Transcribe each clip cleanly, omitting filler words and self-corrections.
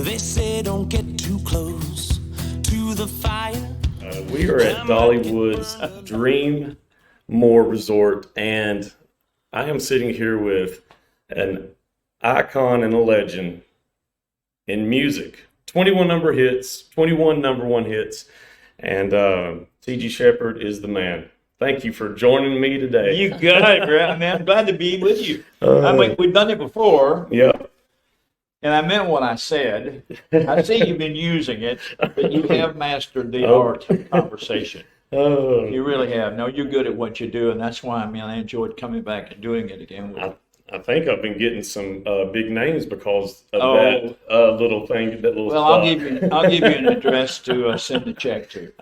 They say don't get too close to the fire. We are at Dollywood's Dream More Resort, and I am sitting here with an icon and a legend in music. 21 number one hits, and TGSheppard is the man. Thank you for joining me today. You got it, Brett. Man, I'm glad to be with you. I mean, we've done it before. Yeah. And I meant what I said. I see you've been using it, but you have mastered the art of conversation. You really have. No, you're good at what you do, and that's why, I enjoyed coming back and doing it again with you. I think I've been getting some big names because of that little thing, that little Well, spot. I'll give you an address to send a check to.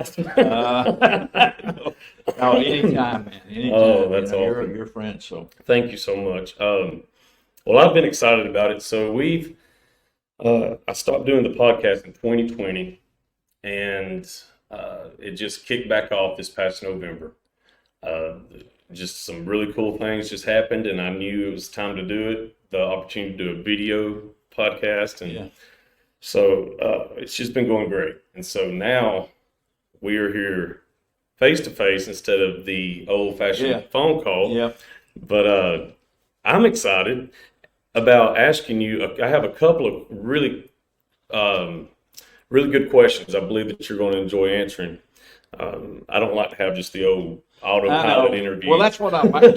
No, anytime, man. Anytime. Oh, that's awesome. You're a friend, so. Thank you so much. Well, I've been excited about it. So I stopped doing the podcast in 2020, and it just kicked back off this past November. Just some really cool things just happened, and I knew it was time to do it. The opportunity to do a video podcast, and so it's just been going great. And so now we are here face to face instead of the old-fashioned phone call. Yeah. But I'm excited about asking you. I have a couple of really good questions I believe that you're going to enjoy answering. I don't like to have just the old autopilot interview. Well, that's what I liked.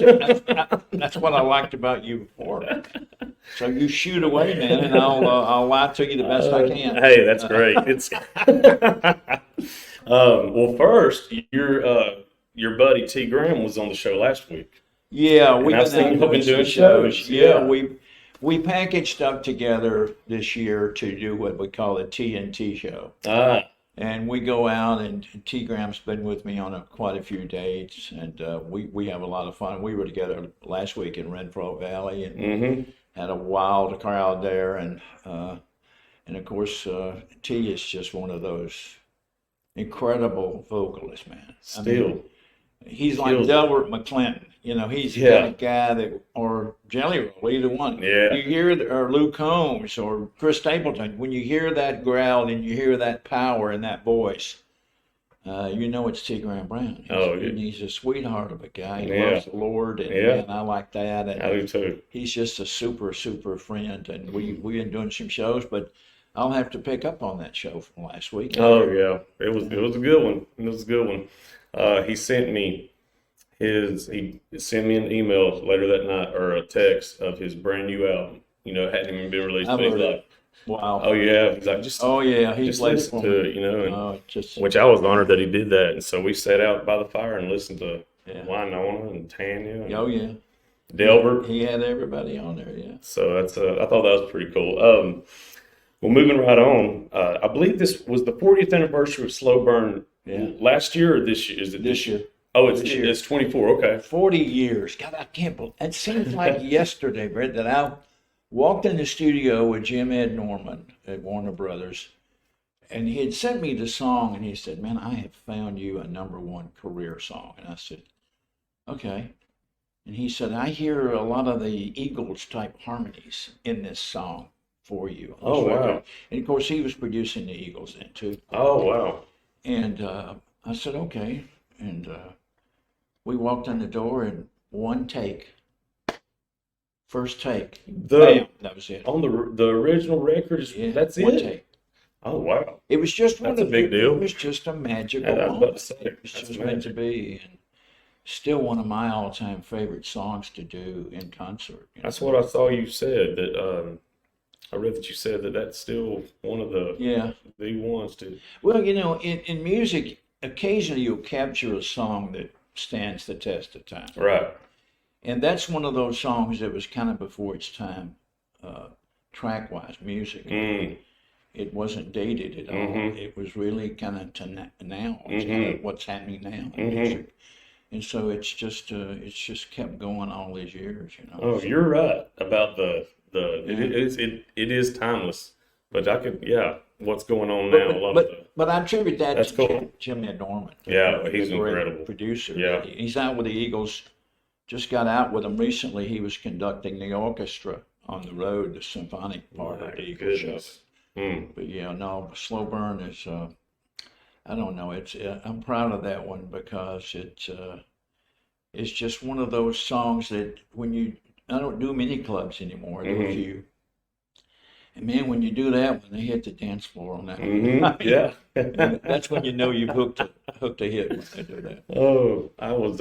That's what I liked about you before. So you shoot away, man, and I'll lie to you the best I can. Hey, that's great. It's well, first, your buddy T Graham was on the show last week. Yeah, we've been doing shows. Yeah, we packaged up together this year to do what we call a TNT show. And we go out, and T Graham's been with me on quite a few dates, and we have a lot of fun. We were together last week in Renfro Valley, and had a wild crowd there, and of course T is just one of those incredible vocalists, man. He's like Delbert McClinton. He's the kind of guy that, or Jelly Roll, either one. Yeah. You hear, or Luke Combs, or Chris Stapleton, when you hear that growl and you hear that power in that voice, you know it's T. Graham Brown. He's a sweetheart of a guy. He loves the Lord, and I like that. And I do too. He's just a super, super friend, and we've been doing some shows, but I'll have to pick up on that show from last week. Oh yeah, it was a good one. It was a good one. He sent me an email later that night, or a text of his brand new album. It hadn't even been released. I've but he's heard like, wow. Oh yeah. He's like, He's just listen to it, and which I was honored that he did that. And so we sat out by the fire and listened to Winona and Tanya. And Delbert. He had everybody on there, yeah. So that's I thought that was pretty cool. Well, moving right on, I believe this was the 40th anniversary of Slow Burn last year or this year? Is it this year? Oh, it's 24. Okay. 40 years. God, I can't believe it. Seems like yesterday, Brett, that I walked in the studio with Jim Ed Norman at Warner Brothers, and he had sent me the song, and he said, "Man, I have found you a #1 career song." And I said, "Okay." And he said, "I hear a lot of the Eagles type harmonies in this song for you." Oh, wow. And of course, he was producing the Eagles then too. Oh, wow. And I said, "Okay." And we walked in the door, and one take, first take, bam, that was it. On the original record, that's one it? take. Oh, wow. It was just that's a big deal. It was just a magical moment. I was about to say, it was just meant to be, and still one of my all-time favorite songs to do in concert. That's what I saw you said, that I read that you said that that's still one of the ones to. Well, in music, occasionally you'll capture a song that stands the test of time. Right. And that's one of those songs that was kind of before its time, track-wise, music. It wasn't dated at all. It was really kind of to now. It's kind of what's happening now in music. And so it's just kept going all these years, Oh, you're right about it is timeless. But I could, what's going on now? But I attribute that to cool. Jim Ed Norman. Yeah, he's an incredible producer. Yeah, he's out with the Eagles. Just got out with them recently. He was conducting the orchestra on the road, the symphonic part of the Eagles show. But yeah, no, Slow Burn is, I don't know. I'm proud of that one because it's just one of those songs that I don't do many clubs anymore. There are a few. And man, when you do that one, they hit the dance floor on that one. I mean, Yeah. that's when you know you've hooked a hit when they do that. Oh, I was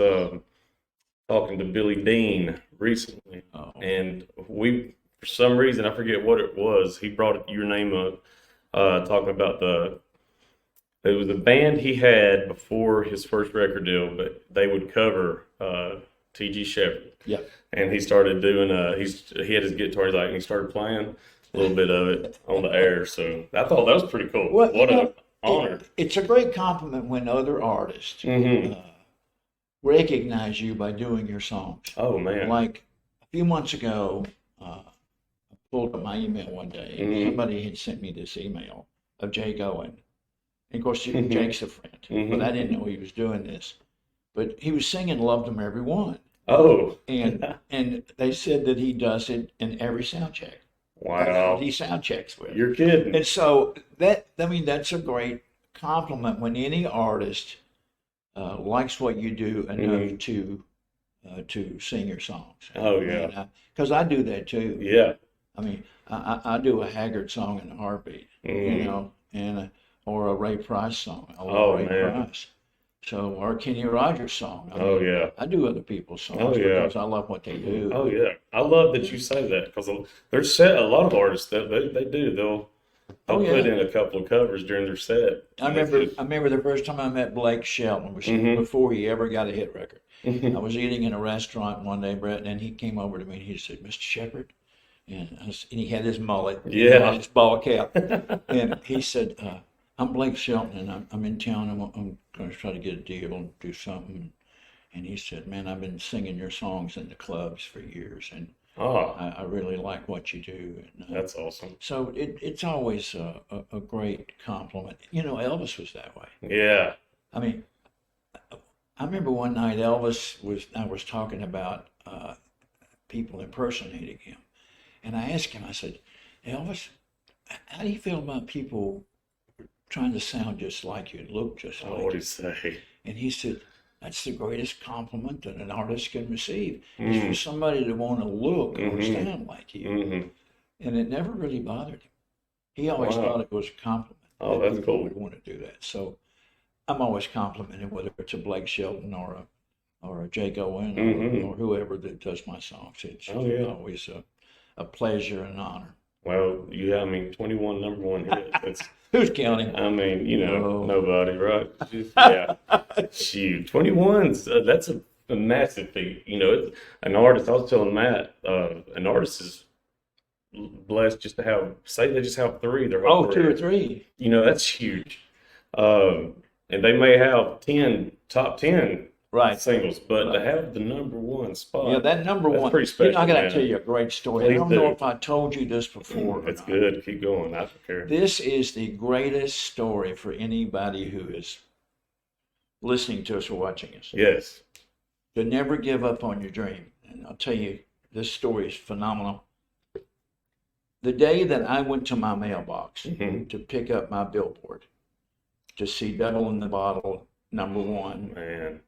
talking to Billy Dean recently, and for some reason, I forget what it was, he brought your name up, talking about it was a band he had before his first record deal, but they would cover tgsheppard. Yeah. And he started doing, he had his guitar, and he started playing a little bit of it on the air. So I thought that was pretty cool. Well, what an honor. It's a great compliment when other artists recognize you by doing your songs. Oh, man. Like a few months ago, I pulled up my email one day, and somebody had sent me this email of Jake Owen. And of course, Jake's a friend, but I didn't know he was doing this. But he was singing "Loved Them Every One." Oh. And they said that he does it in every sound check. Wow. He sound checks with. You're kidding. And so that's a great compliment when any artist likes what you do enough to sing your songs. Oh, yeah. Because I do that too. Yeah. I mean, I do a Haggard song in a heartbeat, you know, or a Ray Price song. I love Ray Price. So, or a Kenny Rogers song. I do other people's songs because I love what they do. Oh, yeah. I love that you say that because there's a lot of artists that they do. They'll put in a couple of covers during their set. I remember the first time I met Blake Shelton, which was before he ever got a hit record. I was eating in a restaurant one day, Brett, and he came over to me and he said, "Mr. Sheppard," and he had his mullet, his ball cap, and he said, "I'm Blake Shelton, and I'm in town. I'm going to try to get a deal and do something." And he said, "Man, I've been singing your songs in the clubs for years, and I really like what you do." And, that's awesome. So it's always a great compliment. You know, Elvis was that way. Yeah. I mean, I remember one night I was talking about people impersonating him, and I asked him, I said, "Elvis, how do you feel about people trying to sound just like you, look just like you?" What did he say? And he said, "That's the greatest compliment that an artist can receive, is for somebody to want to look or sound like you." And it never really bothered him. He always thought it was a compliment. Oh, that that's people cool. would want to do that. So I'm always complimented, whether it's a Blake Shelton or a Jake Owen or whoever that does my songs. It's always a pleasure and honor. Well, 21 number one hits. Who's counting? I mean, nobody, right? Yeah. Shoot, 21's, that's a massive feat. It's an artist, I was telling Matt, an artist is blessed just to have, say they just have three. Their whole career. 2 or 3. That's huge. And they may have top 10 singles, but to have the number one spot. Yeah, that number one. Pretty special. I got to tell you a great story. Please I don't know if I told you this before. It's good. Keep going. I don't care. This is the greatest story for anybody who is listening to us or watching us. Yes. To never give up on your dream. And I'll tell you, this story is phenomenal. The day that I went to my mailbox to pick up my billboard to see Devil in the Bottle, number one. Man.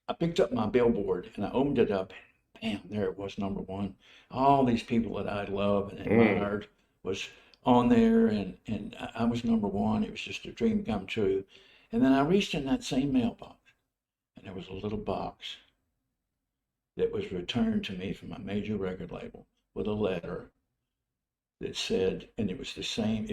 I picked up my billboard and I opened it up. Bam, there it was, number one. All these people that I love and admired was on there, and I was number one. It was just a dream come true. And then I reached in that same mailbox, and there was a little box that was returned to me from a major record label with a letter that said, and it was the same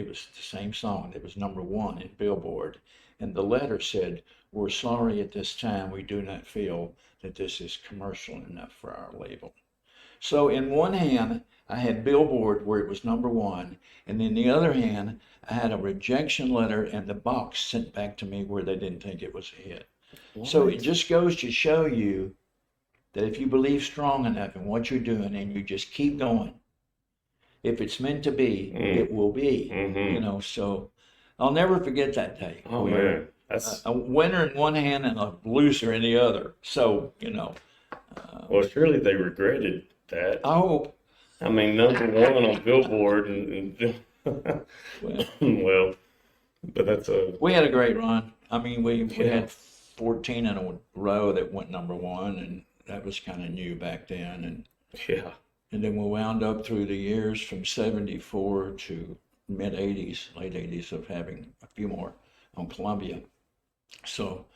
song. It was number one in Billboard. And the letter said, "We're sorry at this time we do not feel that this is commercial enough for our label." So in one hand, I had Billboard where it was number one. And in the other hand, I had a rejection letter and the box sent back to me where they didn't think it was a hit. What? So it just goes to show you that if you believe strong enough in what you're doing and you just keep going, if it's meant to be, it will be. So I'll never forget that day. Oh, man. That's a winner in one hand and a loser in the other. So, well, surely they regretted that. I hope. I mean, number one on Billboard, and Well, but that's We had a great run. I mean, we Yeah. had 14 in a row that went number one, and that was kind of new back then. yeah. And then we wound up through the years from 74 to mid 80s, late 80s, of having a few more on Columbia. So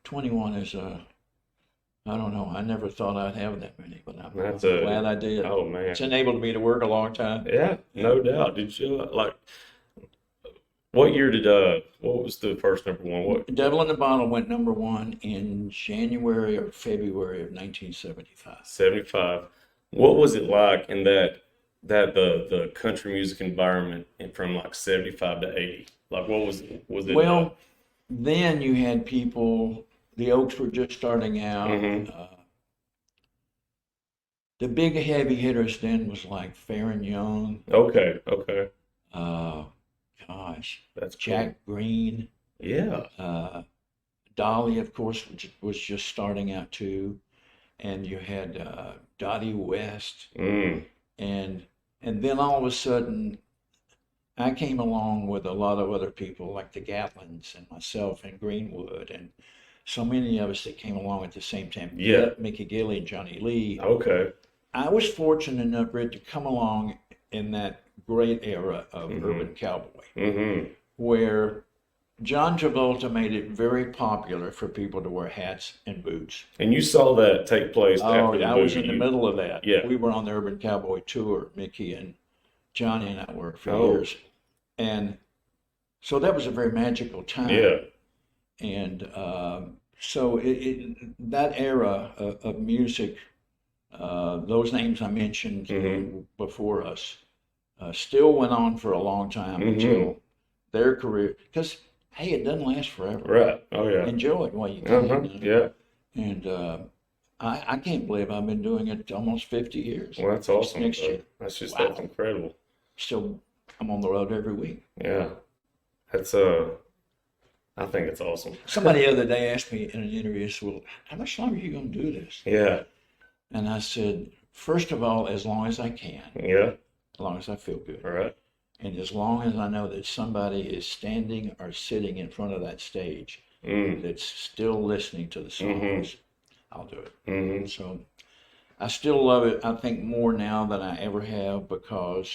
21 is I don't know. I never thought I'd have that many, but I'm That's glad I did. Oh man. It's enabled me to work a long time. Yeah, no doubt. Did you like what year did what was the first number one? What Devil in the Bottle went number one in January or February of 1975. 75? What was it like in that the country music environment and from like 75 to 80? Like what was it Well, then you had people, the Oaks were just starting out. Mhm. The big heavy hitters then was like Farron Young, Okay, uh, gosh, that's cool. Jack Green, Yeah. Dolly, of course, was just starting out too, and you had Dottie West, Mm. and then all of a sudden, I came along with a lot of other people like the Gatlins and myself and Greenwood, and so many of us that came along at the same time. Yeah. Mickey Gilley, Johnny Lee. Okay. I was fortunate enough, Brit, to come along in that great era of urban cowboy, Mm-hmm. where John Travolta made it very popular for people to wear hats and boots. And you saw that take place Oh, after the I was movie. in the middle of that. Yeah. We were on the Urban Cowboy Tour, Mickey and Johnny and I worked for Oh. years. And so that was a very magical time. Yeah. And so that era of music, those names I mentioned before us, still went on for a long time until their career. Because, hey, it doesn't last forever. Right. Oh yeah. Enjoy it while you can. Uh-huh. Yeah. And I can't believe I've been doing it almost 50 years. Well, that's awesome. Next year. That's just Wow. that's incredible. Still, I'm on the road every week. Yeah. That's I think it's awesome. Somebody the other day asked me in an interview, said, well, how much longer are you going to do this? Yeah. And I said, first of all, as long as I can, Yeah. as long as I feel good. All right. And as long as I know that somebody is standing or sitting in front of that stage that's still listening to the songs, I'll do it. Mm-hmm. So I still love it, I think, more now than I ever have, because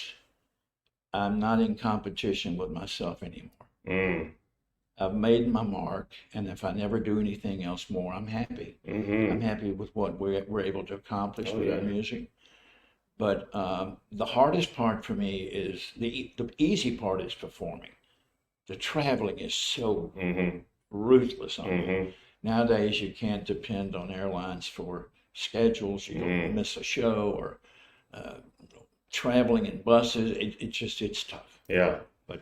I'm not in competition with myself anymore. Mm. I've made my mark, and if I never do anything else more, I'm happy. Mm-hmm. I'm happy with what we're able to accomplish Oh, with yeah. our music. But the hardest part for me is the easy part is performing. The traveling is so Mm-hmm. ruthless on you. Mm-hmm. Nowadays, you can't depend on airlines for schedules. You don't miss a show, or traveling in buses. It's tough. Yeah. But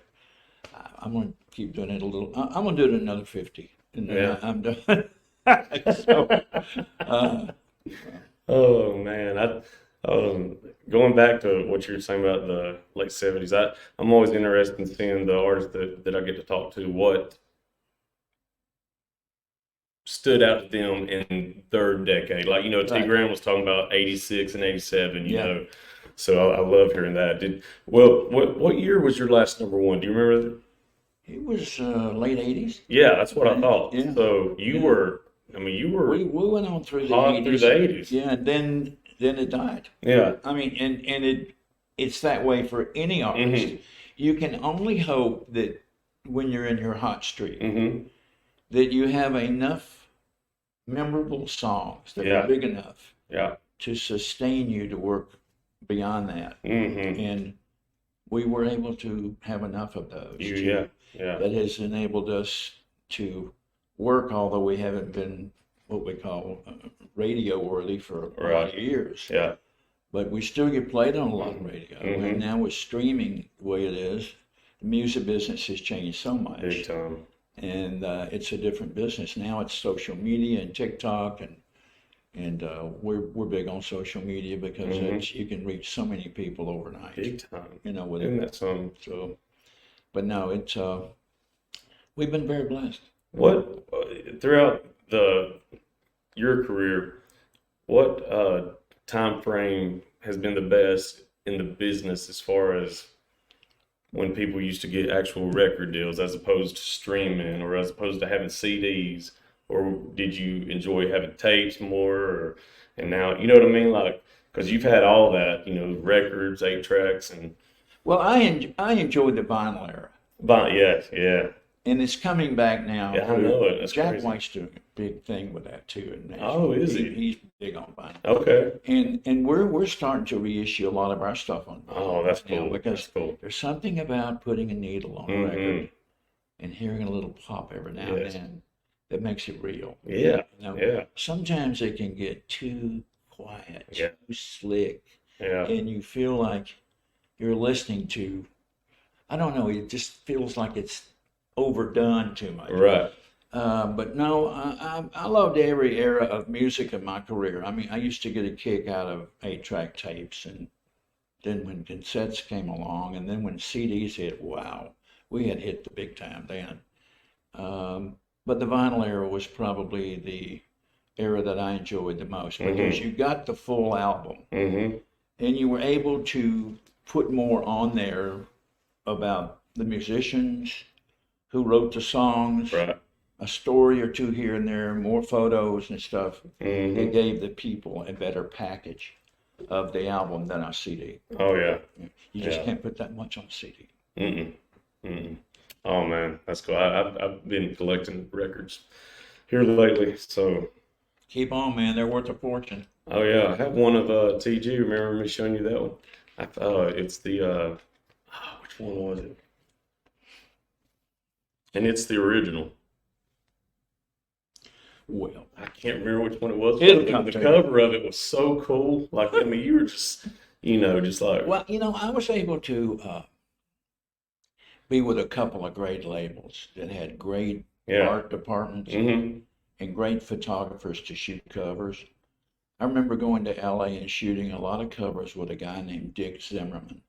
I'm going to keep doing it a little. I'm going to do it another 50, and then Yeah. I'm done. So, Oh man, going back to what you were saying about the late 70s, I'm always interested in seeing the artists that I get to talk to, what stood out to them in their decade. Like, T. Right. Graham was talking about 86 and 87, Yeah. So I love hearing that. What year was your last number one? Do you remember? it was late 80s. Yeah, that's what I thought. Yeah. So you Yeah. were We went on through the hot 80s. through the 80s. Yeah, and then it died. Yeah. I mean, and it's that way for any artist. Mhm. You can only hope that when you're in your hot streak, Mm-hmm. that you have enough memorable songs that Yeah. are big enough Yeah. to sustain you to work beyond that. Mm-hmm. And we were able to have enough of those. Yeah. Yeah. That has enabled us to work, although we haven't been what we call radio worthy for a lot Right. of years. Yeah. But we still get played on a lot of radio. Mhm. And now with streaming the way it is, the music business has changed so much. Big time. And it's a different business. Now it's social media and TikTok, and we're big on social media because you can reach so many people overnight. Big time. With Isn't it. that something? So, but no, it's we've been very blessed. What throughout your career, what time frame has been the best in the business as far as when people used to get actual record deals as opposed to streaming or as opposed to having CDs? Or did you enjoy having tapes more? And now, you know what I mean? Like, because you've had all that, you know, records, 8 tracks, and Well, I enjoyed the vinyl era, yes, yeah, and it's coming back now. yeah, I know it. That's Jack crazy. White's doing a big thing with that too in Nashville. Oh, is he? He's big on vinyl. Okay. And we're starting to reissue a lot of our stuff on vinyl Oh, that's right now cool. because That's cool. there's something about putting a needle on a record and hearing a little pop every now Yes. and then that makes it real. Yeah, You know, yeah, sometimes it can get too quiet, Yeah. too slick, yeah. and you feel like you're listening to, I don't know, it just feels like it's overdone too much. Right. But no, I loved every era of music in my career. I mean, I used to get a kick out of 8-track tapes, and then when cassettes came along, and then when CDs hit, wow, we had hit the big time then. But the vinyl era was probably the era that I enjoyed the most because you got the full album, Mm-hmm. and you were able to put more on there about the musicians who wrote the songs, Right. a story or two here and there, more photos and stuff. Mm-hmm. It gave the people a better package of the album than a CD. Oh, yeah. You just Yeah. can't put that much on a CD. Mm-mm. Mm-mm. Oh, man, that's cool. I've been collecting records here lately, so. Keep on, man. They're worth a fortune. Oh, yeah, I have one of TG. Remember me showing you that one? It's the, which one was it? And it's the original. Well, I can't remember which one it was. It'll But come the to you. cover of it was so cool. Like, I mean, you were just, just like, well, I was able to be with a couple of great labels that had great yeah. art departments Mm-hmm. and great photographers to shoot covers. I remember going to LA and shooting a lot of covers with a guy named Dick Zimmerman.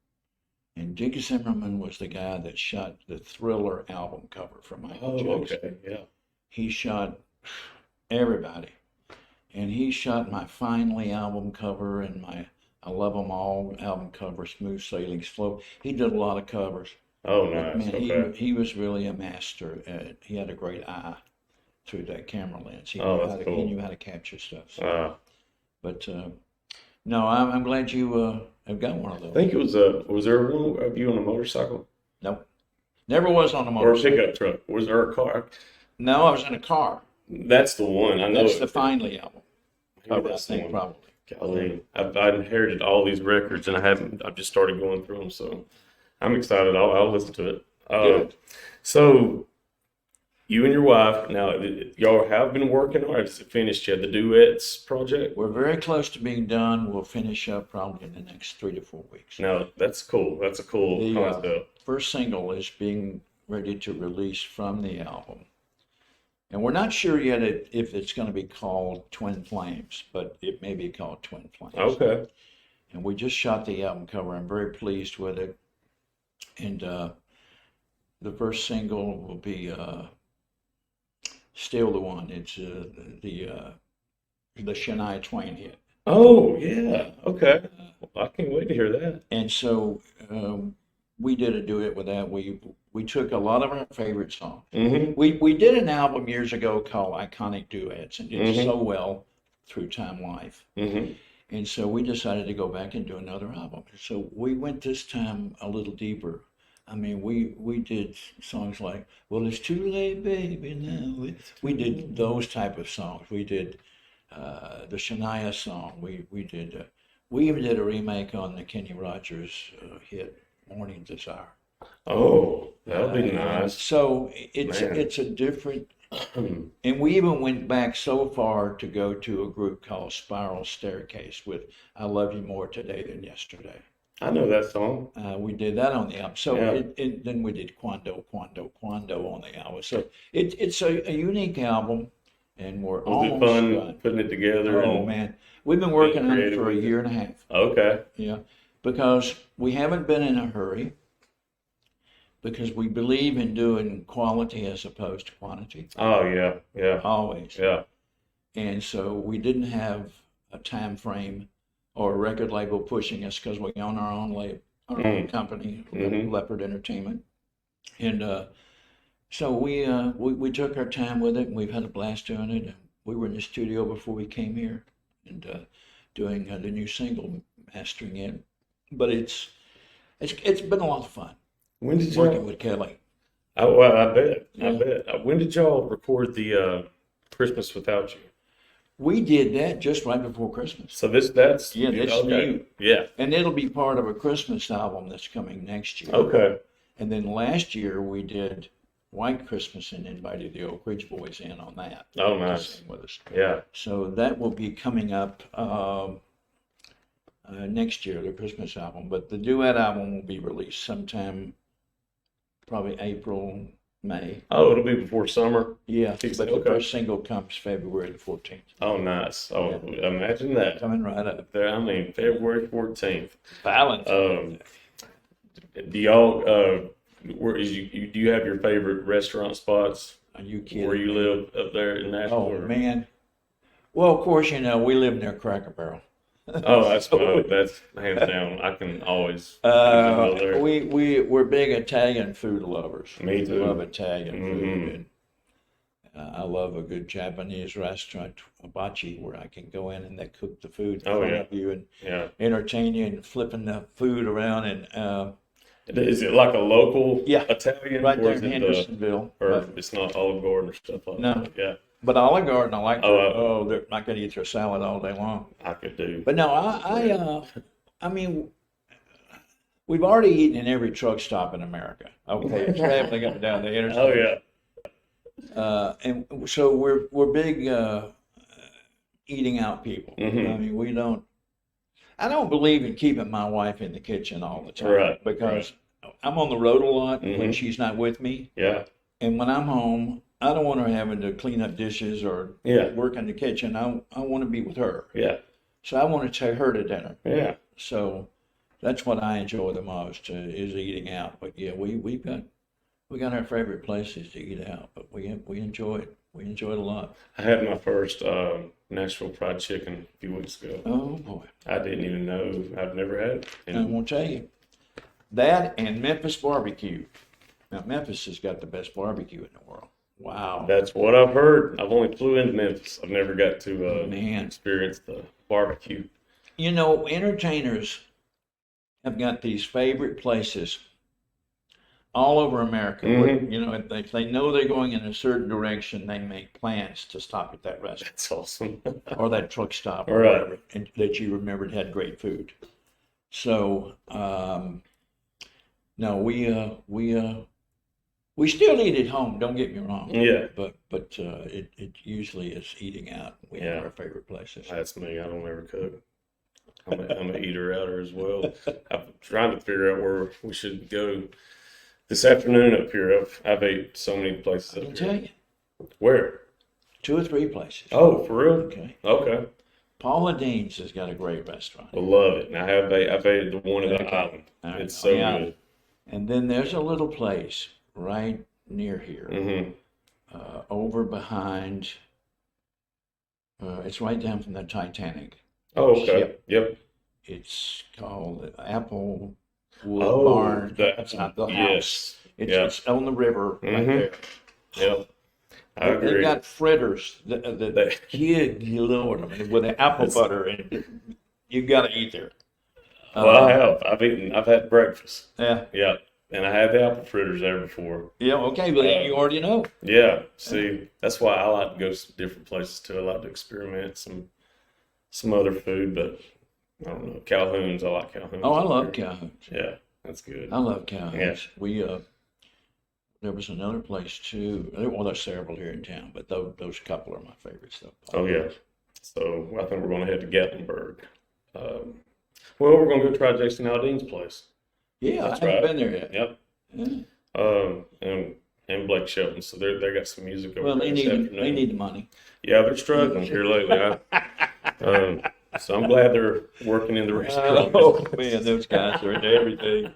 And Dick Zimmerman was the guy that shot the Thriller album cover for Michael Oh, Jackson. okay, yeah. He shot everybody. And he shot my Finally album cover and my I Love 'Em All album cover, Smooth Sailing's Flow. He did a lot of covers. Oh, But nice. man, Okay. he was really a master. He had a great eye through that camera lens. He Oh, knew that's how to, cool. he knew how to capture stuff. So, Uh, but no, I'm glad you have got one of I those. think it was there one of you on a motorcycle Nope, never was on a or a motorcycle. pickup truck? Was there a car? No, I was in a car. That's the one. I know That's it. the Finally album cover, I That's the think, one. probably. Golly, I inherited all these records and I've just started going through them. So I'm excited. I'll listen to it. Good. So you and your wife, now y'all have been working on it. Is it finished yet? The duets project? We're very close to being done. We'll finish up probably in the next 3 to 4 weeks. Now that's cool. That's a cool The concept. first single is being ready to release from the album. And we're not sure yet if it's going to be called Twin Flames, but it may be called Twin Flames. Okay. And we just shot the album cover. I'm very pleased with it. And the first single will be Still the One. It's the Shania Twain hit. Oh yeah. Okay. Well, I can't wait to hear that. And so we did a duet with that. We took a lot of our favorite songs. Mm-hmm. We did an album years ago called Iconic Duets and did Mhm. so well through Time Life. Mm-hmm. And so we decided to go back and do another album. So we went this time a little deeper. I mean, we did songs like, well, it's too late, baby, now. We did those type of songs. We did the Shania song. We even did a remake on the Kenny Rogers hit Morning Desire. Oh, that would be nice. So Man. it's a different, and we even went back so far to go to a group called Spiral Staircase with I Love You More Today Than Yesterday. I know that song. We did that on the album. So Yeah. then we did Quando on the album. So it's a unique album, and we're Was it almost fun done. putting it together? Oh and, man, we've been working on it creative for a with it? year and a half. Okay. Yeah, because we haven't been in a hurry, because we believe in doing quality as opposed to quantity, Oh yeah. Yeah. always. Yeah. And so we didn't have a time frame or a record label pushing us because we own our our own company, Leopard Entertainment. And so we took our time with it, and we've had a blast doing it. And we were in the studio before we came here, and doing the new single, mastering it. But it's been a lot of fun. When did working with Kelly? Oh, well, I bet. Yeah. I bet. When did y'all record the Christmas Without You? We did that just right before Christmas. So that's That's okay. new. Yeah. And it'll be part of a Christmas album that's coming next year. Okay. And then last year we did White Christmas and invited the Oak Ridge Boys in on that. Oh, to nice. sing with us. Yeah. So that will be coming up next year, the Christmas album. But the duet album will be released sometime, probably April, May. Oh, it'll be before summer. Yeah, but the Okay. first single comes February the 14th. Oh, nice. Oh, imagine that. Coming right up. There, I mean, February 14th. Valentine's. Do y'all do you have your favorite restaurant spots Are you kidding? where you live up there in Nashville? Oh, or- man. Well, of course, we live near Cracker Barrel. Oh, that's hands down. I can always go there. We're big Italian food lovers. Me too. We love Italian food, Mhm. and I love a good Japanese restaurant, hibachi, where I can go in and they cook the food in Oh, front yeah. of you and Yeah. entertain you and flipping the food around. And Is it like a local Yeah. Italian? right or there is in it Hendersonville. or it's not Olive Garden or stuff like No. that? Yeah, But Olive Garden, I like. Oh, I could eat their salad all day long. I could do. But no, I mean, we've already eaten in every truck stop in America. Okay, traveling up and down the interstate. Oh, yeah. And so we're big eating out people. Mhm. I mean, I don't believe in keeping my wife in the kitchen all the time, Right, because I'm on the road a lot when Mhm. she's not with me, Yeah. and when I'm home, I don't want her having to clean up dishes or Yeah. work in the kitchen. I want to be with her, Yeah. so I want to take her to dinner. Yeah. So that's what I enjoy the most, is eating out. But yeah, we got our favorite places to eat out, but we enjoy it. We enjoy it a lot. I had my first Nashville fried chicken a few weeks ago. Oh boy, I didn't even know. I've never had it. I won't tell you that, and Memphis barbecue. Now Memphis has got the best barbecue in the world. Wow. That's what I've heard. I've only flew into Memphis. I've never got to Man. experience the barbecue. Entertainers have got these favorite places all over America. Mhm. If they know they're going in a certain direction, they make plans to stop at that restaurant That's awesome. or that truck stop or Right. whatever, and that you remembered had great food. So, no, we still eat at home. Don't get me wrong. Yeah. But it usually is eating out. We Yeah. have our favorite places. That's me. I don't ever cook. I'm an eater outer as well. I'm trying to figure out where we should go this afternoon up here. I've ate so many places I up can here. tell you, Where? 2 or 3 places. Oh, for real? Okay. Okay. Paula Dean's has got a great restaurant. I love it. And I've ate the one at the Okay. island. All right. It's so Yeah. good. And then there's a little place right near here, Mm-hmm. over behind. It's right down from the Titanic. Oh, okay. Yep. Yep. It's called the Applewood Oh, Barn. It's not the house. yes. Yeah. It's on the river right Mhm. there. Yep. I They've agree. got fritters that They- you lord them with the apple butter, and you got to eat there. Well, I have. I've had breakfast. Yeah. Yeah. And I had the apple fritters there before. Yeah. Okay. Well, then you already know. Yeah. See, that's why I like to go to different places too. I like to experiment some other food, but I don't know. Calhoun's. I like Calhoun's. Oh, I love Calhoun's. Yeah, that's good. I love Calhoun's. Yeah. We there was another place too. Well, there's several here in town, but those couple are my favorites though. Oh yeah. So I think we're going to head to Gatlinburg. Well, we're going to go try Jason Aldean's place. Yeah, That's I haven't right. been there yet. Yep. Yeah. And Blake Shelton. So they got some music over Well, there this afternoon. they need the money. Yeah, they're struggling here lately. So I'm glad they're working in the restaurant. Oh man, those guys are into everything.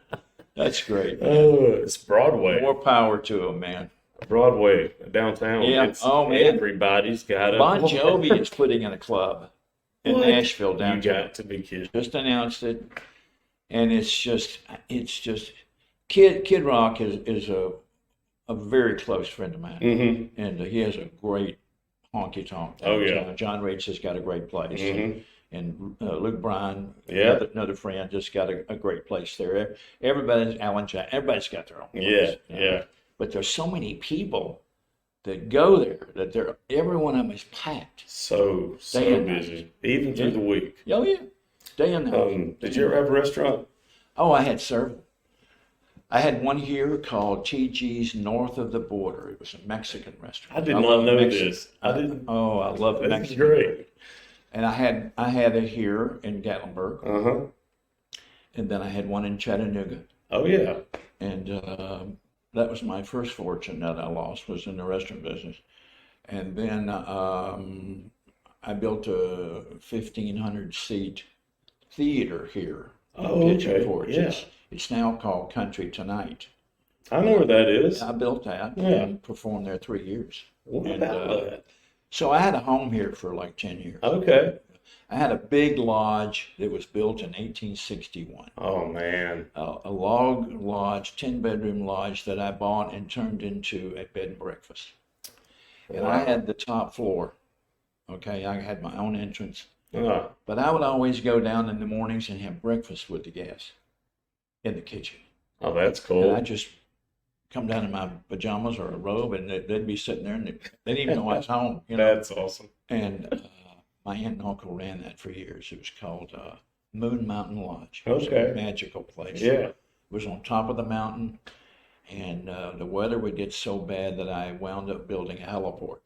That's great. It's Broadway. More power to them, man. Broadway downtown. Yeah. It's, Oh, man. everybody's got a Bon Jovi is putting in a club in What? Nashville You downtown. got to be kidding. Just announced it. And it's just Kid Rock is a very close friend of mine, Mm-hmm. and he has a great honky tonk. Oh, yeah. John Rates has got a great place, Mm-hmm. and Luke Bryan, Yeah. another friend, just got a great place there. Alan Jack, everybody's got their own Yeah. place. Yeah. But there's so many people that go there that every one of them is packed. So Day and night. busy, even through the week. Oh yeah, day and night. Did you ever have a restaurant? Oh, I had several. I had one here called TG's North of the Border. It was a Mexican restaurant. I did not know this. I didn't. Oh, I love That's Mexican. great. And I had it here in Gatlinburg, Uh-huh. and then I had one in Chattanooga. Oh, yeah. And that was my first fortune that I lost, was in the restaurant business. And then I built a 1,500 seat theater here in Oh, Pigeon okay. Forge. Yeah. It's now called Country Tonight. I know where that is. I built that Yeah. and performed there 3 years. What And, about that? So I had a home here for like 10 years. Okay. I had a big lodge that was built in 1861. Oh, man. A log lodge, 10-bedroom lodge that I bought and turned into a bed and breakfast. And I Wow. had the top floor. Okay, I had my own entrance. Ah, But I would always go down in the mornings and have breakfast with the guests in the kitchen. oh, that's And cool. I just come down in my pajamas or a robe, and they'd be sitting there, and they didn't even know I was home, you know. That's awesome. And my aunt and uncle ran that for years. It was called Moon Mountain Lodge. It was Okay. a magical place. Yeah. It was on top of the mountain, and the weather would get so bad that I wound up building a heliport.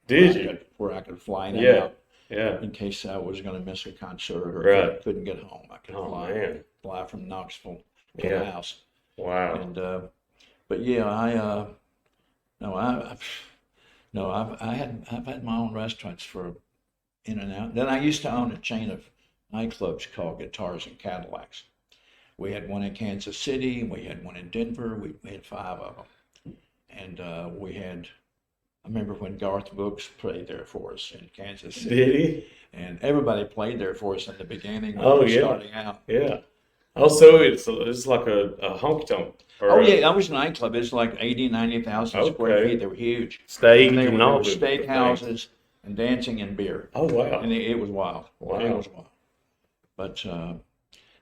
Did you? Where I could fly in and Yeah. out Yeah. in case I was going to miss a concert or Right. couldn't get home. I could Oh, fly man. from Knoxville to Yeah. the house. Wow. And but yeah, I've had my own restaurants for in and out. Then I used to own a chain of nightclubs called Guitars and Cadillacs. We had one in Kansas City, we had one in Denver, we had 5 of them. And I remember when Garth Brooks played there for us in Kansas City. Did he? And everybody played there for us in the beginning when Oh, we were yeah. starting out. Yeah. Also, it's like a honky tonk. Oh yeah, that was a nightclub. It's like 80, 90,000 square Okay. feet. They were huge. Steak And they and were all the steakhouses and dancing and beer. Oh, wow. And it was wild. Wow. It was wild. But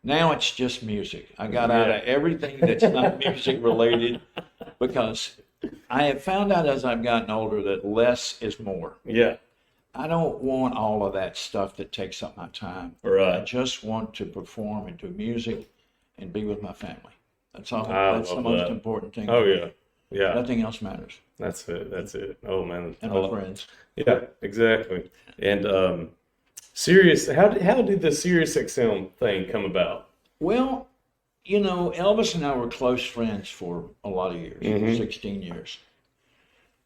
now it's just music. I got out of everything that's not music related because I have found out as I've gotten older that less is more. Yeah. I don't want all of that stuff that takes up my time. I Right. just want to perform and do music and be with my family. That's all. I That's the love most that. important thing. Oh, to me. yeah. Yeah. Nothing else matters. That's it. That's it. Oh, man. And I my love- friends. Yeah, exactly. And Sirius, how did the Sirius XM thing come about? Well, Elvis and I were close friends for a lot of years, Mhm. 16 years.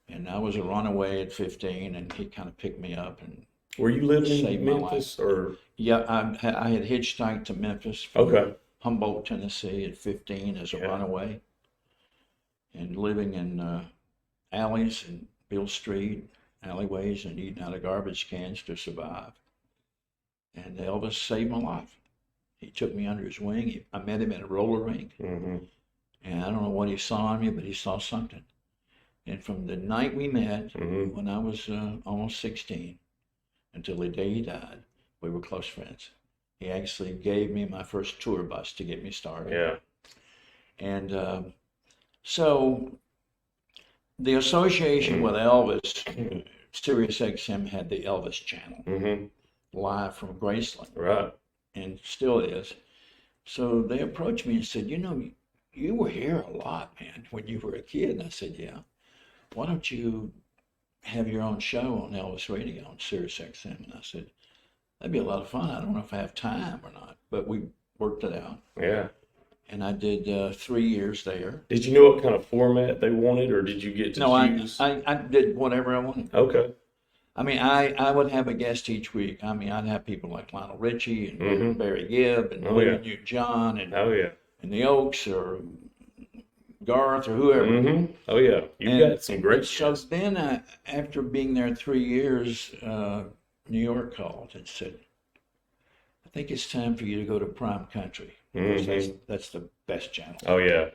And I was a runaway at 15, and he kind of picked me up. And Were you living Saved in my Memphis or? yeah, I had hitchhiked to Memphis from Okay. Humboldt, Tennessee at 15 as a Yeah. runaway, and living in alleys and Bill Street, alleyways, and eating out of garbage cans to survive. And Elvis saved my life. He took me under his wing. I met him at a roller rink, Mm-hmm. and I don't know what he saw in me, but he saw something. And from the night we met, Mhm. when I was almost 16, until the day he died, we were close friends. He actually gave me my first tour bus to get me started. Yeah. And so the association with Elvis, Sirius XM had the Elvis channel Mm-hmm. live from Graceland, Right. and still is. So they approached me and said, you were here a lot, man, when you were a kid. And I said, yeah. Why don't you have your own show on Elvis Radio on Sirius XM? And I said, that'd be a lot of fun. I don't know if I have time or not, but we worked it out. Yeah. And I did 3 years there. Did you know what kind of format they wanted, or did you get to No, choose? I did whatever I wanted. Okay. I mean, I would have a guest each week. I mean, I'd have people like Lionel Richie and Mhm. Barry Gibb and Oh, Olivia yeah. Newton-John and Oh yeah. the Oaks or Garth or whoever. Mm-hmm. Oh yeah. You And got some great So guests. then, after being there 3 years, New York called and said, I think it's time for you to go to Prime Country. That's the best channel. Oh yeah.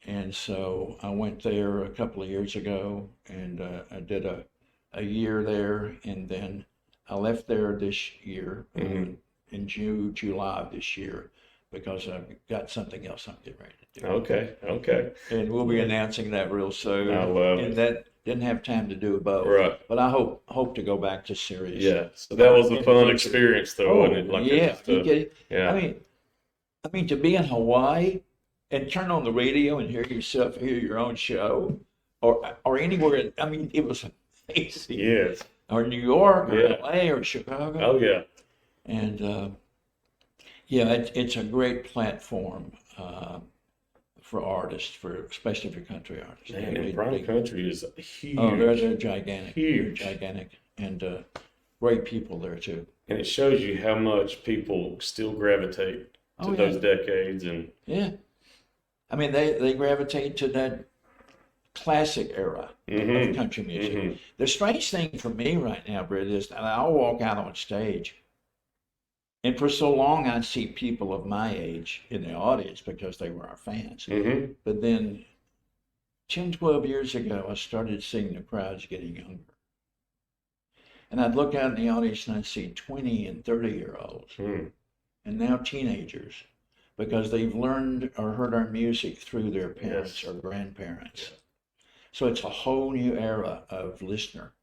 And so I went there a couple of years ago, and I did a year there, and then I left there this year in July of this year because I've got something else I'm getting ready to do. Okay. And we'll be announcing that real soon. I love and it. that didn't have time to do both. Right. But I hope to go back to Sirius. Yeah. So that was a fun experience, though, wasn't it? Like yeah. yeah. I mean, to be in Hawaii and turn on the radio and hear your own show, or anywhere. I mean, it was amazing. Yes. Or New York, or Yeah. LA, or Chicago. Oh yeah. And it's a great platform for artists, especially for country artists. Man, and Brown Country is huge. Oh, they're gigantic. Huge. They're gigantic, and great people there too. And it shows you how much people still gravitate to those decades. And yeah, I mean they gravitate to that classic era of country music. The strange thing for me right now, Brit, is that I'll walk out on stage, and for so long I see people of my age in the audience because they were our fans. But then 10, 12 years ago, I started seeing the crowds getting younger. And I'd look out in the audience and I'd see 20 and 30-year-olds, and now teenagers, because they've learned or heard our music through their parents or grandparents. So it's a whole new era of listener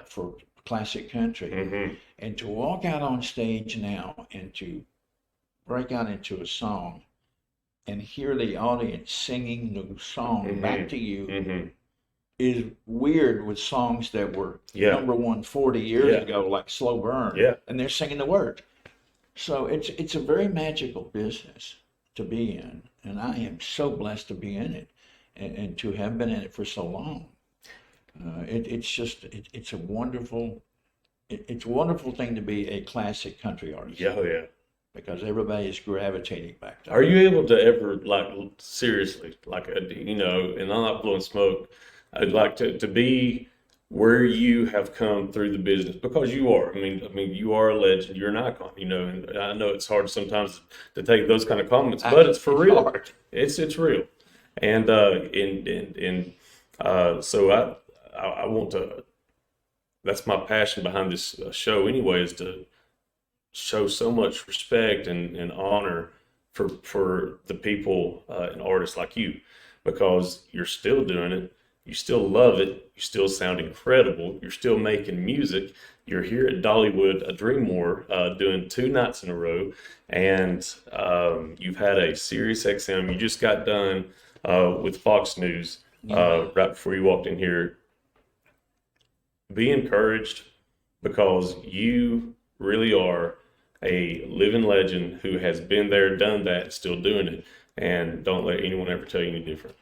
for classic country. And to walk out on stage now and to break out into a song and hear the audience singing the song back to you is weird, with songs that were number one 40 years ago, like Slow Burn, and they're singing the words. So it's a very magical business to be in, and I am so blessed to be in it and to have been in it for so long. It's a wonderful thing to be a classic country artist. yeah. Because everybody is gravitating back to it. Are you able to ever, like, seriously, like, and I'm not blowing smoke, I'd like to be where you have come through the business, because you are. I mean, you are a legend. You're an icon. And I know it's hard sometimes to take those kind of comments, but it's for real. Hard. It's real, and so I want to. That's my passion behind this show, anyway, is to show so much respect and honor for the people and artists like you, because you're still doing it. You still love it. You still sound incredible. You're still making music. You're here at Dollywood, a Dream More, doing 2 nights in a row. And you've had a Sirius XM. You just got done with Fox News right before you walked in here. Be encouraged, because you really are a living legend who has been there, done that, still doing it. And don't let anyone ever tell you any different.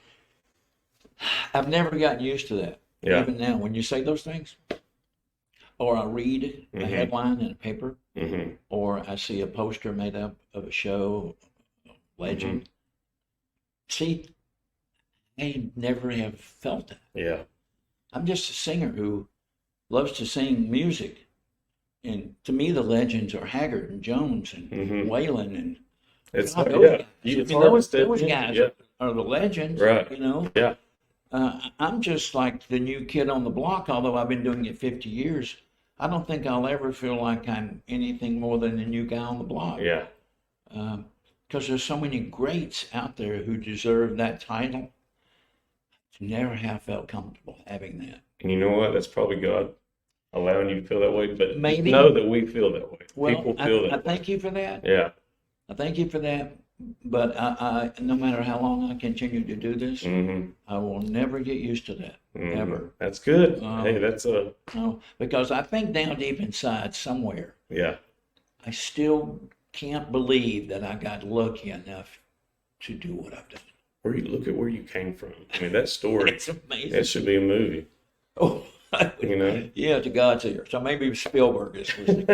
I've never gotten used to that. Yeah. Even now, when you say those things, or I read a headline in a paper, or I see a poster made up of a show, legend. See, I never have felt that. Yeah. I'm just a singer who loves to sing music. And to me, the legends are Haggard and Jones and Waylon and It's God, hard, those those guys are the legends, right? Yeah. I'm just like the new kid on the block, although I've been doing it 50 years. I don't think I'll ever feel like I'm anything more than the new guy on the block. Yeah. Because there's so many greats out there who deserve that title. Never have felt comfortable having that. And you know what? That's probably God allowing you to feel that way. But maybe know that we feel that way. Well, people feel that way. I thank you for that. Yeah. I thank you for that. But I no matter how long I continue to do this, I will never get used to that, ever. That's good. Hey, that's a... No, because I think down deep inside somewhere, I still can't believe that I got lucky enough to do what I've done. Look at where you came from. I mean, that story, It's amazing. that should be a movie. Oh, yeah, to God's ear. So maybe Spielberg is listening.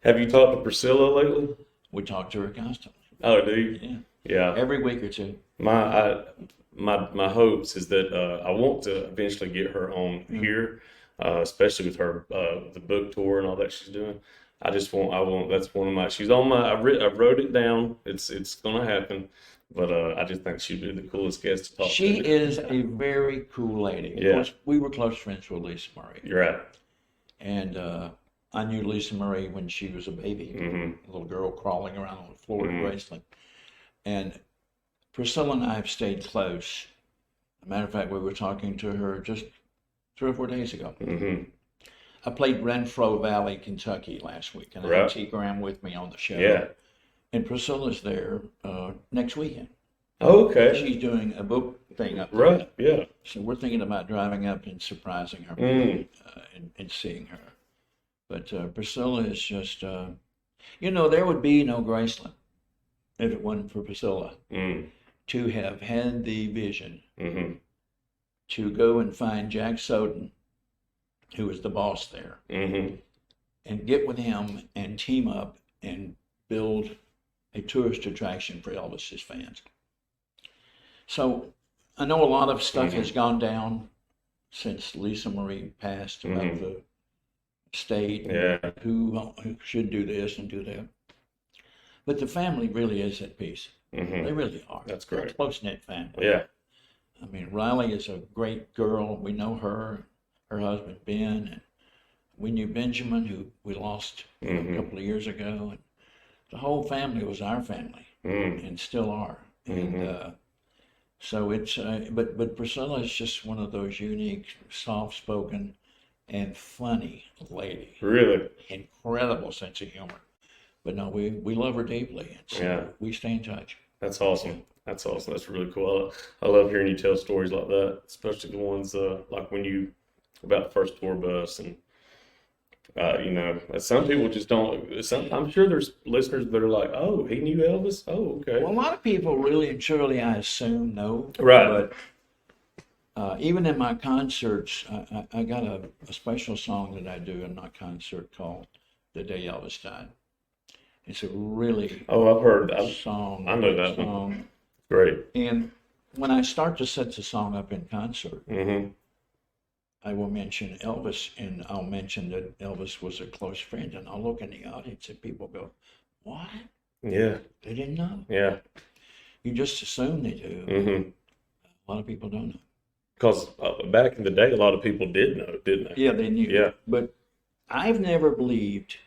Have you talked to Priscilla lately? We talk to her constantly. Oh, do you? Yeah. Every week or two. My hopes is that I want to eventually get her on here, especially with her the book tour and all that she's doing. I won't, that's one of my, she's on my, I wrote it down. It's going to happen. But I just think she'd be the coolest guest to talk to. She is a very cool lady. Yeah. Of course, we were close friends with Lisa Marie. You're right. And I knew Lisa Marie when she was a baby, a little girl crawling around on the floor at Graceland. And Priscilla and I have stayed close. As a matter of fact, we were talking to her just 3 or 4 days ago. I played Renfro Valley, Kentucky last week, and I had T. Graham with me on the show. Yeah. And Priscilla's there next weekend. Oh, okay. She's doing a book thing up there. Right, yeah. So we're thinking about driving up and surprising her and seeing her. But Priscilla is just, there would be no Graceland if it wasn't for Priscilla to have had the vision to go and find Jack Soden, who was the boss there, and get with him and team up and build a tourist attraction for Elvis's fans. So I know a lot of stuff has gone down since Lisa Marie passed about the state, who should do this and do that. But the family really is at peace. They really are. That's great. They're a close-knit family. Yeah. I mean, Riley is a great girl. We know her husband Ben, and we knew Benjamin, who we lost a couple of years ago. And the whole family was our family, and still are. And so it's, but Priscilla is just one of those unique, soft-spoken, and funny lady. Really? Incredible sense of humor. But no, we love her deeply, and so we stay in touch. That's awesome. That's awesome. That's really cool. I love hearing you tell stories like that, especially the ones like when you, about the first tour bus, and some people just don't. I'm sure there's listeners that are like, "Oh, he knew Elvis." Oh, okay. Well, a lot of people really and truly, I assume, know. Right. But even in my concerts, I got a special song that I do in my concert called "The Day Elvis Died." It's a really I've heard song. I know that song. Great. And when I start to set the song up in concert, I will mention Elvis, and I'll mention that Elvis was a close friend, and I'll look in the audience and people go, "What? Yeah. They didn't know?" Yeah. You just assume they do. A lot of people don't know. Because back in the day, a lot of people did know, didn't they? Yeah, they knew. Yeah. But I've never believed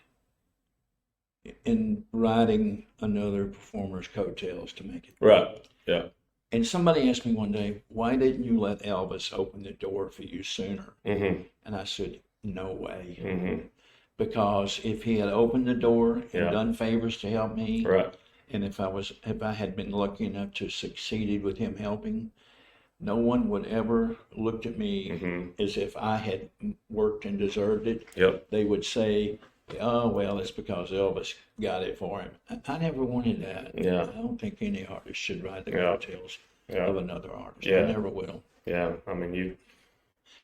in riding another performer's coattails to make it. Right. Yeah. And somebody asked me one day, "Why didn't you let Elvis open the door for you sooner?" And I said, "No way." Because if he had opened the door and done favors to help me, and if I had been lucky enough to succeeded with him helping, no one would ever looked at me as if I had worked and deserved it. Yep. They would say, "Oh, well, it's because Elvis got it for him." I never wanted that. Yeah. I don't think any artist should ride the coattails of another artist. Yeah. I never will. Yeah. I mean,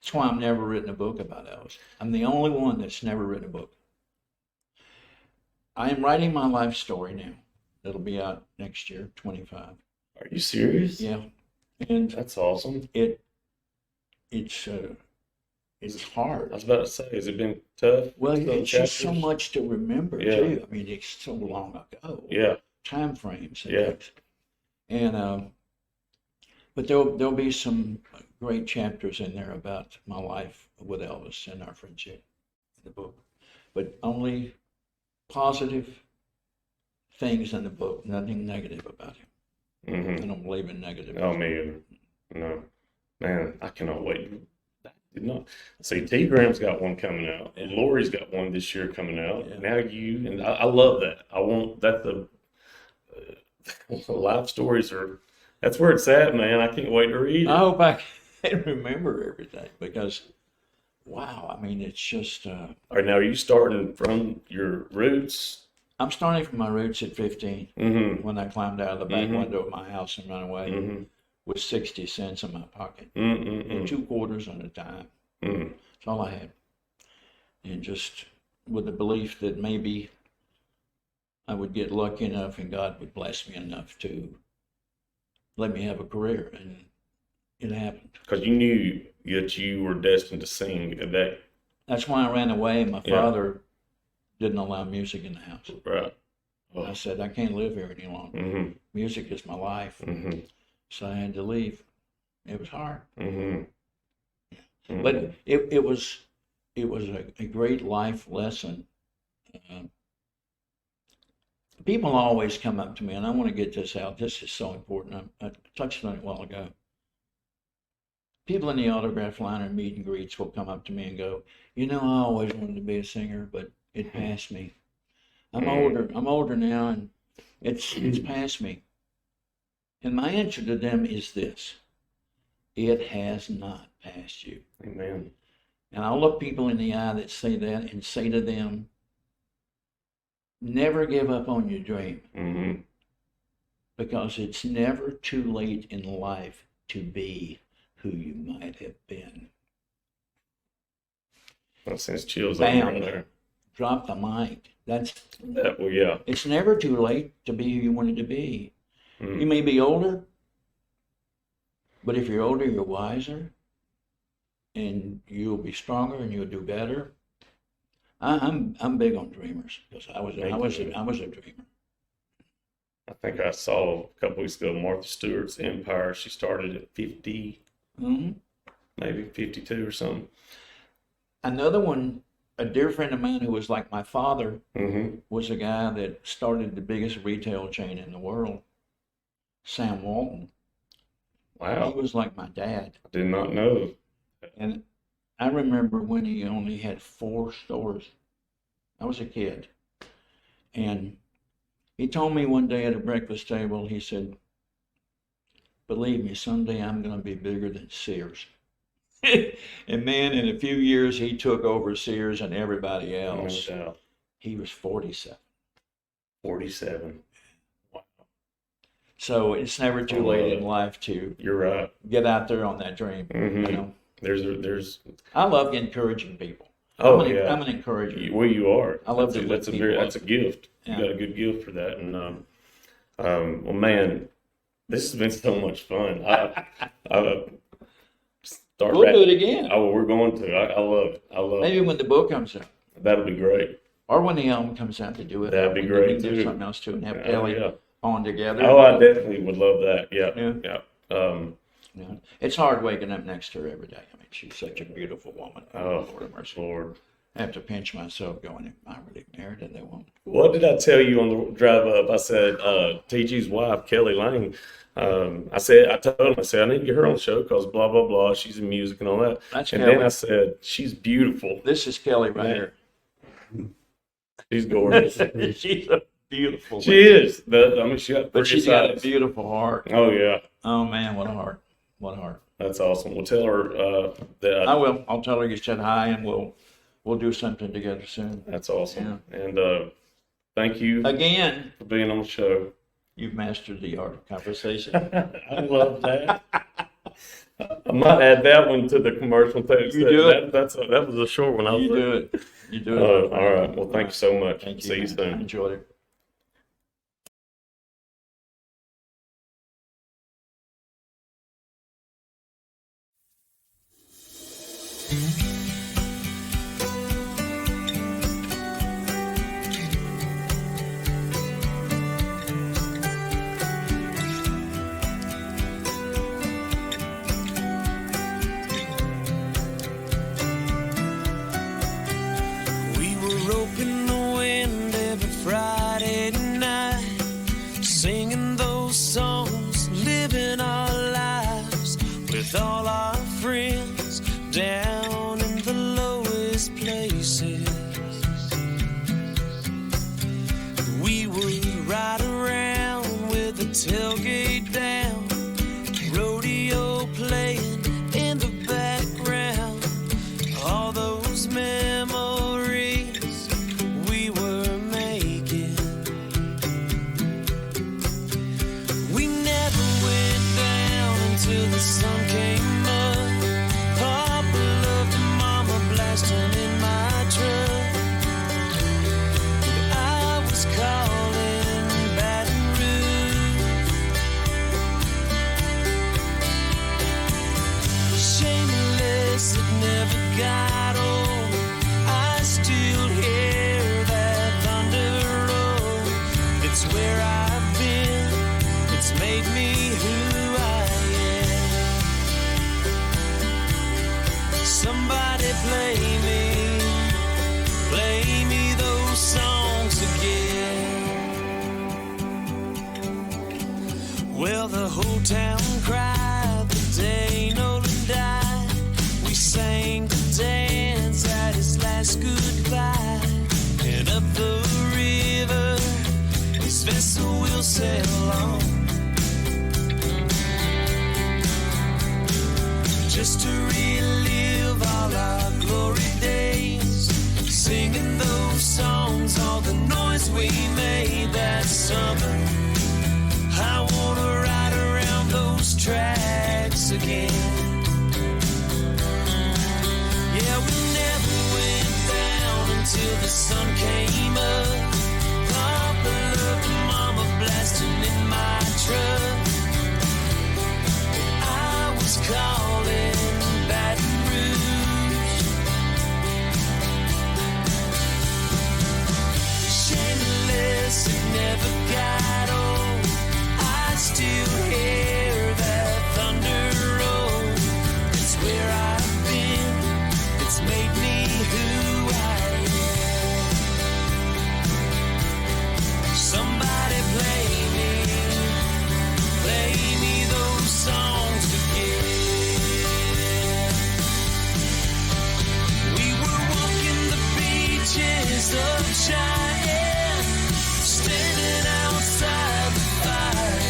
That's why I've never written a book about Elvis. I'm the only one that's never written a book. I am writing my life story now. It'll be out next year, 25. Are you serious? Yeah. And that's awesome. It's hard. I was about to say, has it been tough? Well, it's just so much to remember too. I mean, it's so long ago. Yeah. Time frames. Yeah. And but there'll be some great chapters in there about my life with Elvis and our friendship in the book, but only positive things in the book. Nothing negative about him. I don't believe in negative. Oh, me either. No, man, I cannot wait. See, T. Graham's got one coming out, and Lori's got one this year coming out. Yeah. Now you, and I love that. I want that. The life stories that's where it's at, man. I can't wait to read it. I hope I can remember everything because, wow, I mean, it's just. All right, now are you starting from your roots? I'm starting from my roots at 15 when I climbed out of the back window of my house and ran away with 60 cents in my pocket and 2 quarters on a dime. That's all I had. And just with the belief that maybe I would get lucky enough and God would bless me enough to let me have a career. And it happened. Because you knew that you were destined to sing that. That's why I ran away. My father didn't allow music in the house. Right. Oh. I said, I can't live here any longer. Mm-hmm. Music is my life. Mm-hmm. So I had to leave. It was hard. Mm-hmm. Mm-hmm. But it was a great life lesson. People always come up to me, and I want to get this out. This is so important. I touched on it a while ago. People in the autograph line or meet and greets will come up to me and go, you know, I always wanted to be a singer, but it passed me. I'm older now, and it's past me. And my answer to them is this: it has not passed you. Amen. And I'll look people in the eye that say that and say to them, never give up on your dream. Mm-hmm. Because it's never too late in life to be who you might have been. That sends chills on right there. Drop the mic. Well, yeah. It's never too late to be who you wanted to be. Mm. You may be older, but if you're older, you're wiser, and you'll be stronger, and you'll do better. I'm big on dreamers because I was a dreamer. I think I saw a couple weeks ago Martha Stewart's Empire. She started at 50, maybe 52 or something. Another one, a dear friend of mine who was like my father, was a guy that started the biggest retail chain in the world, Sam Walton. Wow. He was like my dad. I did not know. And I remember when he only had 4 stores. I was a kid. And he told me one day at a breakfast table, he said, believe me, someday I'm going to be bigger than Sears. And man, in a few years, he took over Sears and everybody else. No doubt. He was 47. 47. Wow. So it's never too late in life to You're right. get out there on that dream. Mm-hmm. You know? There's. I love encouraging people. Oh, I'm an encourager. Well, you are. I love to that's lift a people that's a gift. Yeah. You got a good gift for that. And well, man, this has been so much fun. We'll do it again. Oh, we're going to. I love it. I love Maybe it. when the book comes out. That'll be great. Or when the album comes out to do it. That'd be We great, can do too. something else too and have Kelly on together. Oh, I definitely would love that. Yeah. Yeah. It's hard waking up next to her every day. I mean, she's such a beautiful woman. Oh, Lord have mercy. Lord. I have to pinch myself going, am I really married to that woman? What did I tell you on the drive up? I said, TG's wife, Kelly Lang, I told him, I need to get her on the show because blah, blah, blah. She's in music and all that. That's and Kelly. then I said, she's beautiful. This is Kelly right here. She's gorgeous. She's a beautiful woman. She is. She got But she's got a size. beautiful heart. Oh, yeah. Oh, man, what a heart. What a heart. That's awesome. Well, tell her that. I will. I'll tell her you said hi, and we'll do something together soon. That's awesome. Yeah. And thank you Again for being on the show. You've mastered the art of conversation. I love that. I might add that one to the commercial text. You do it. That was a short one. You do it. You do it. All right. Well, thank you so much. Thank you. See you Man. soon. I enjoyed it. We were roping the wind every Friday night, singing those songs, living our lives with all our friends down in the lowest places. We would ride around with the tailgate down, rodeo playing in the background. All those memories we were making. We never went down until the sun came up. Papa loved Mama blasting in my truck. old town cried the day Nolan died. We sang the dance at his last goodbye. And up the river, his vessel will sail on, just to relive all our glory days, singing those songs, all the noise we made that summer. I wanna ride around those tracks again. Yeah, we never went down until the sun came up. Papa loved Mama blasting in my truck. I was calling Baton Rouge. Shameless, it never got old. I still hear that thunder roll. It's where I've been, it's made me who I am. Somebody play me those songs again. We were walking the beaches of Cheyenne, standing outside the fire.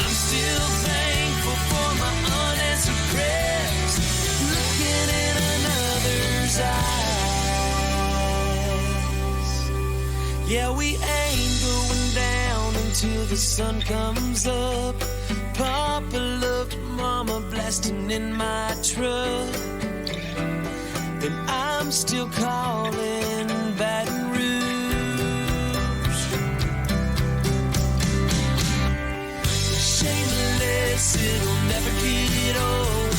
I'm still thankful for my unanswered prayers, looking in another's eyes. Yeah, we ain't going down until the sun comes up. Papa loved Mama blasting in my truck. Then I'm still calling Baton Rouge. Shameless, it'll never get old.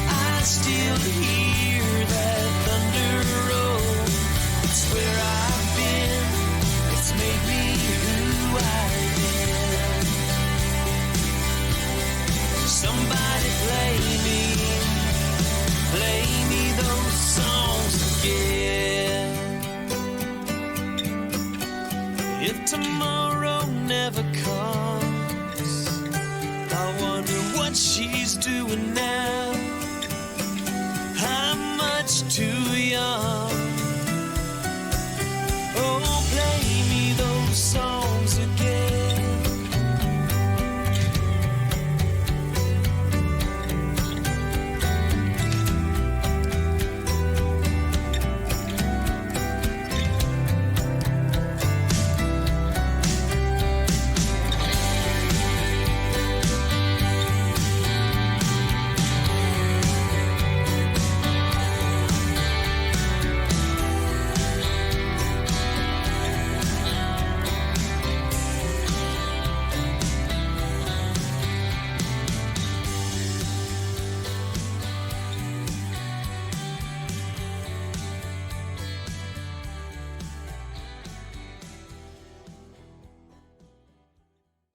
I still hear that thunder roll. It's where I've been, it's made me who I am. Somebody play me those songs again. If tomorrow never comes, I wonder what she's doing now. I'm much too